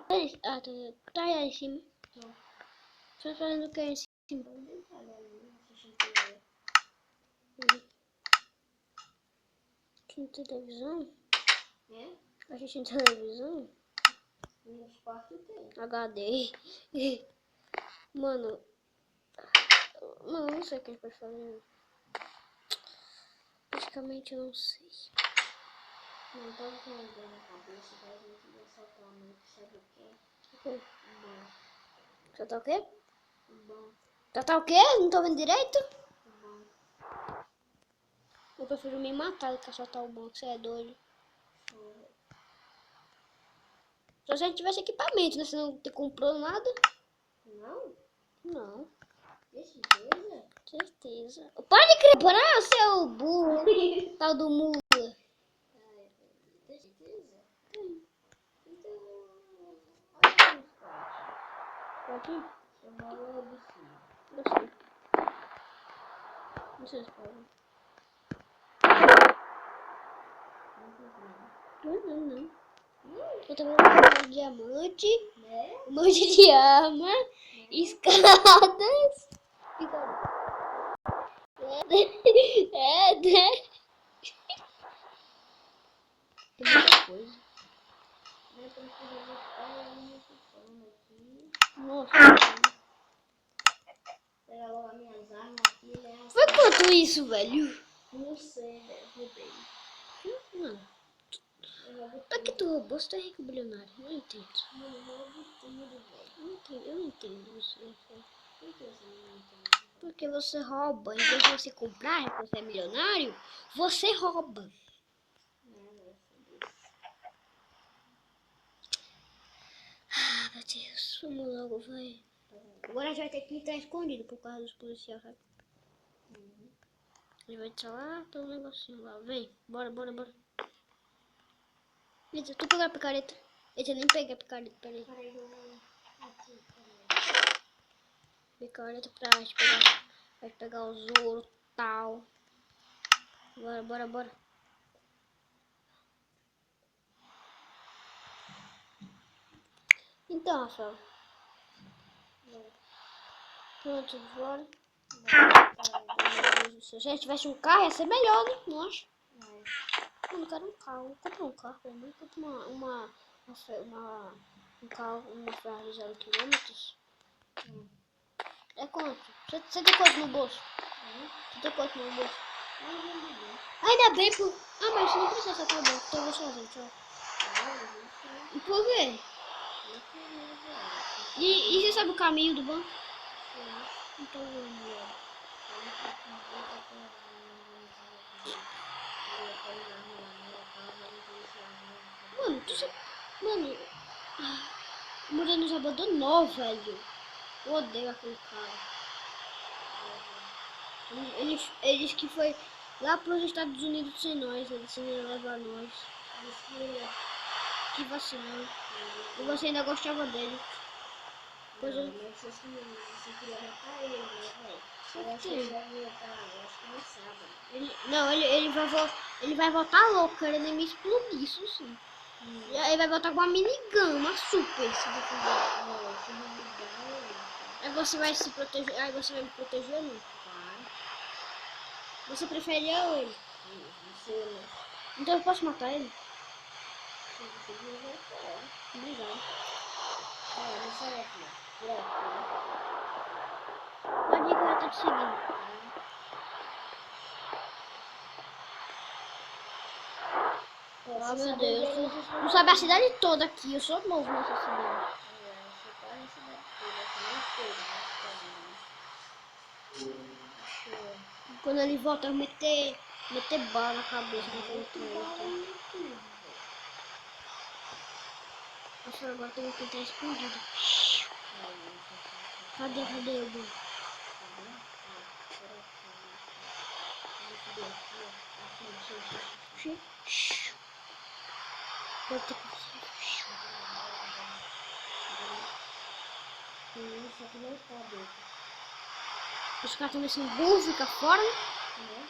Ah, tá aí em cima. Não. Tá fazendo o que aí em cima? Tem televisão? É? A gente tem televisão? Nos quartos tem. HD. Mano. Não sei o que a gente pode fazer. Praticamente eu não sei. Não tava com uma ideia na cabeça pra gente ia soltar a noite, sabe o quê? O quê? Bom. Já tá o quê? Bom. Já tá o quê? Não tô vendo direito? Bom. Eu prefiro me matar do que soltar o banco, você é doido. Só se a gente tivesse equipamento, né? Você não comprou nada? Não? Não. Tem certeza? Certeza. Pode crer, para seu burro. Tal do mula. Tem certeza? Então, olha os quartos. Pode? Eu vou observar. Eu sei. Não sei se pode. Não. Eu tô vendo um monte de diamante, Né? um monte de arma, escadas. Fica... É, né? Tem muita coisa. Eu preciso botar um microfone aqui. Nossa. Pegar logo as minhas armas aqui, né? Foi quanto isso, velho? Não sei, velho. Roubei. Não. Eu roubo Pra que tudo. tu roubou? Você é rico bilionário. Não entendo. Eu roubo tudo, velho. Eu não entendo isso. Por que você não entende? Porque você rouba. Em vez de você comprar, porque você é milionário, você rouba. Ah, meu Deus. Vamos logo, vai. Agora a gente vai ter que entrar escondido por causa dos policiais, sabe? Ele vai entrar lá, tem um negocinho lá. Vem, bora. Eita, tu pegou a picareta. Eita, eu nem peguei a picareta, peraí. Peraí, eu vou aqui, peraí. Picareta pra gente pegar. Vai pegar os ouro tal. Bora. Então, Rafael. Pronto, bora. Se a gente tivesse um carro, ia ser melhor, né? Não acho? Eu não quero um carro. Compra um carro, pelo menos. Compra um carro, uma Ferrari 0 km. É quanto? Você tem quanto no bolso? Você tem quanto no bolso? Ainda bem, por... Ah, mas você não precisa sacar o banco. Então eu vou sozinho, tchau. E por quê? E você sabe o caminho do banco? Então vamos lá. Mano, tu sabe... Mano... O Murilo nos abandonou, velho. Eu odeio aquele cara. Ele disse que foi lá pros Estados Unidos sem nós. Ele se levar nós. Que vacilão. E você ainda gostava dele. Pois eu... Mas você queria matar ele, né, velho? Eu acho que ele vai voltar, eu acho que no sábado. Ele vai voltar louco, querendo me explodir, isso sim. E aí ele vai voltar com uma minigun, uma super, se você fizer. Aí você vai se proteger, aí você vai me proteger, não? Claro. Você prefere eu ou ele? Você, né? Então eu posso matar ele? Se você quiser, pode. Obrigado. Não sai aqui, ó. Por aqui. Pode ir que eu já tô te seguindo. Ah, meu Deus. Não sabe a cidade toda aqui, eu sou novo nessa cidade. Você tá na cidade toda, você nem foi, Quando ele volta, eu meter bala na cabeça daquele trem. Nossa, agora tem que entrar escondido. Cadê o banco? Pode ter que... Isso aqui não está dentro. Os caras estão nesse burro, fica fora, né?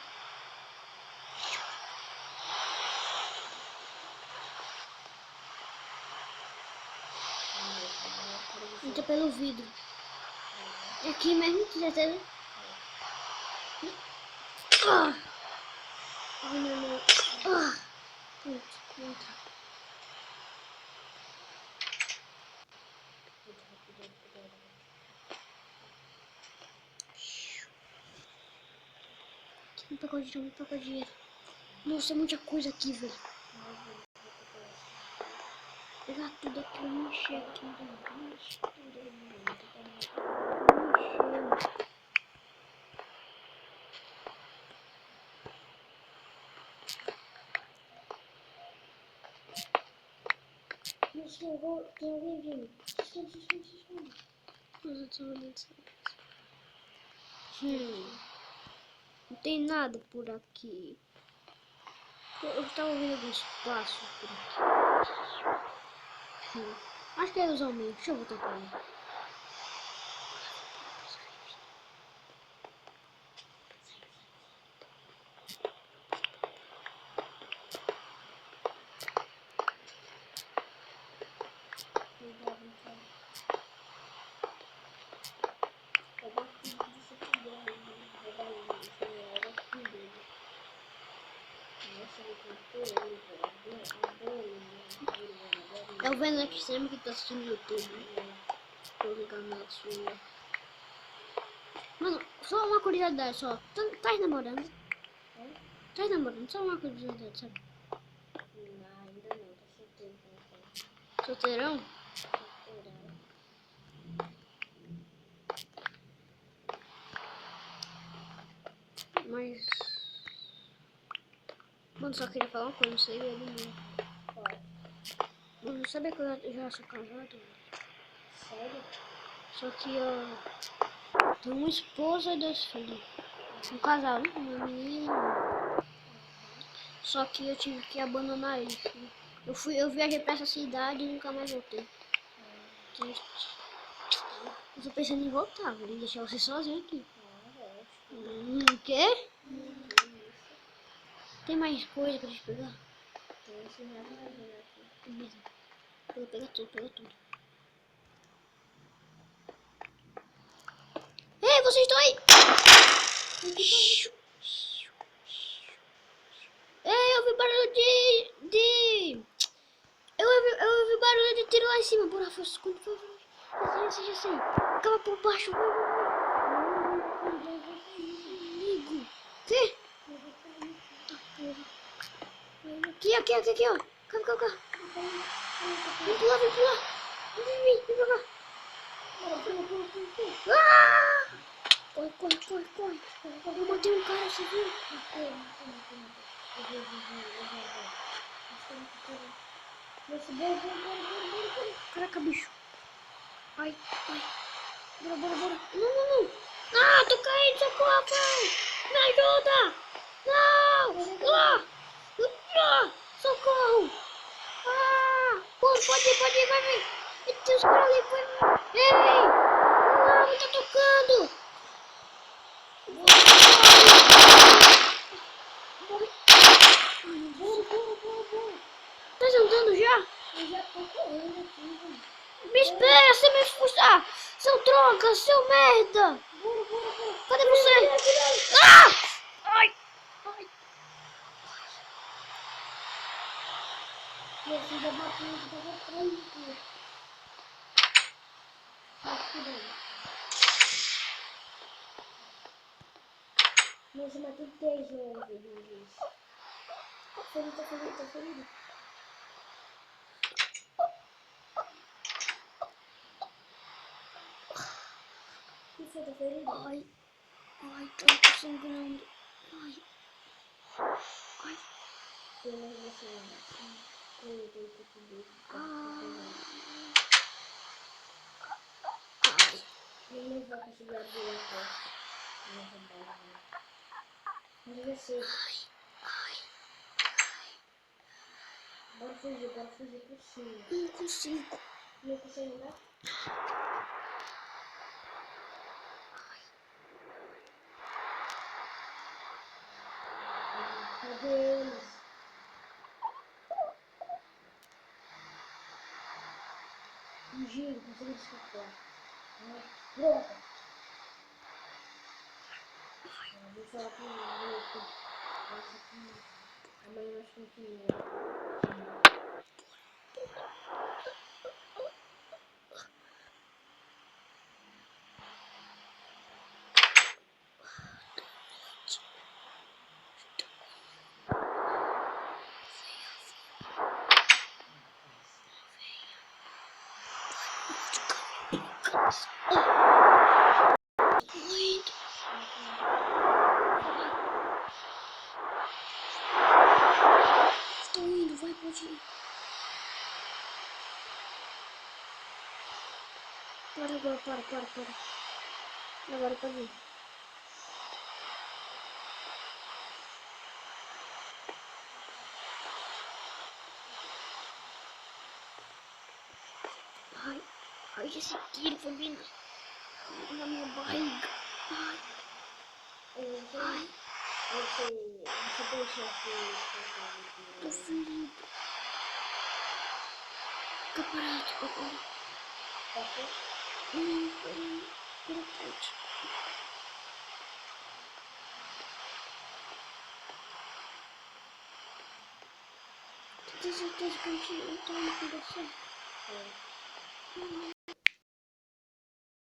Entra pelo vidro. É aqui mesmo, com certeza. Ah! Ai, não. Ah! Pronto, entra. Não pegou dinheiro, não pegou dinheiro. Nossa, é muita coisa aqui, velho. Pegar tudo aqui, eu não encher aqui. Nossa, tem alguém vindo. Esconde. Não tem nada por aqui. Eu estava ouvindo alguns passos por aqui. Acho que é os homens. Deixa eu voltar pra lá. É o Venom Extreme que tá assistindo no YouTube. Tô ligando na sua. Mano, só uma curiosidade só. Tá namorando? Tá namorando? Só uma curiosidade, sabe? Não, ainda não, tá solteiro. Solteirão? Mas... Mano, só queria falar uma coisa, não sei ele mesmo. Mano, sabia que eu já sou casado? Sério? Só que eu tenho uma esposa e 2 filhos. Um casal, uma menina. Só que eu tive que abandonar eles. Eu viajei pra essa cidade e nunca mais voltei. Triste. Eu tô pensando em voltar, vou deixar você sozinho aqui. O quê? Tem mais coisa pra gente pegar? Tem esse revólver aqui. Beleza. Pega tudo. Ei, vocês estão aí! Ei, eu ouvi barulho de... Eu ouvi barulho de tiro lá em cima. Bora, Afonso, quando for... Já sei. Acaba por baixo. Amigo. Que? Aqui, ó. Calma. Vem pular. Vem pra cá. Ah! Corre. Eu matei um cara, você viu? Caraca, bicho. Ai. Bora. Não. Ah, tô caindo, socorro, pai. Me ajuda. Não. Socorro. Ah, pode ir, vai ver. Tem os caras ali, vai. Ei, não, me tá tocando. Bora. Tá andando já? Eu já tô correndo aqui, velho. Me espera, você me frustra. Seu droga, seu merda. Bora. Cadê você? Ah! Ai. Meu filho já bateu, eu tava atrás de tu. Mas cuidado. Nossa, matei 10 vezes. Tá ferido. Que foi, tá ferido? Ai, tô sangrando. Ai. Eu não vou ser assim. Eu tenho que subir. Eu não vou conseguir abrir a porta. Mas vai ser. Bora fugir por cima. Não consigo. Não consegue andar? Cadê eles? Fugir, conseguir escapar. Pronto. Vou falar com o outro. Acho que amanhã nós continuamos. Estou indo, vai, pode ir. Para agora, para. Agora pode ir. Ai, esse tiro foi bem na minha barriga. Ai. Você deixa Tô ferido. Fica parado agora. Não, peraí. Agora pode. Você tem certeza que a gente não tá indo com você?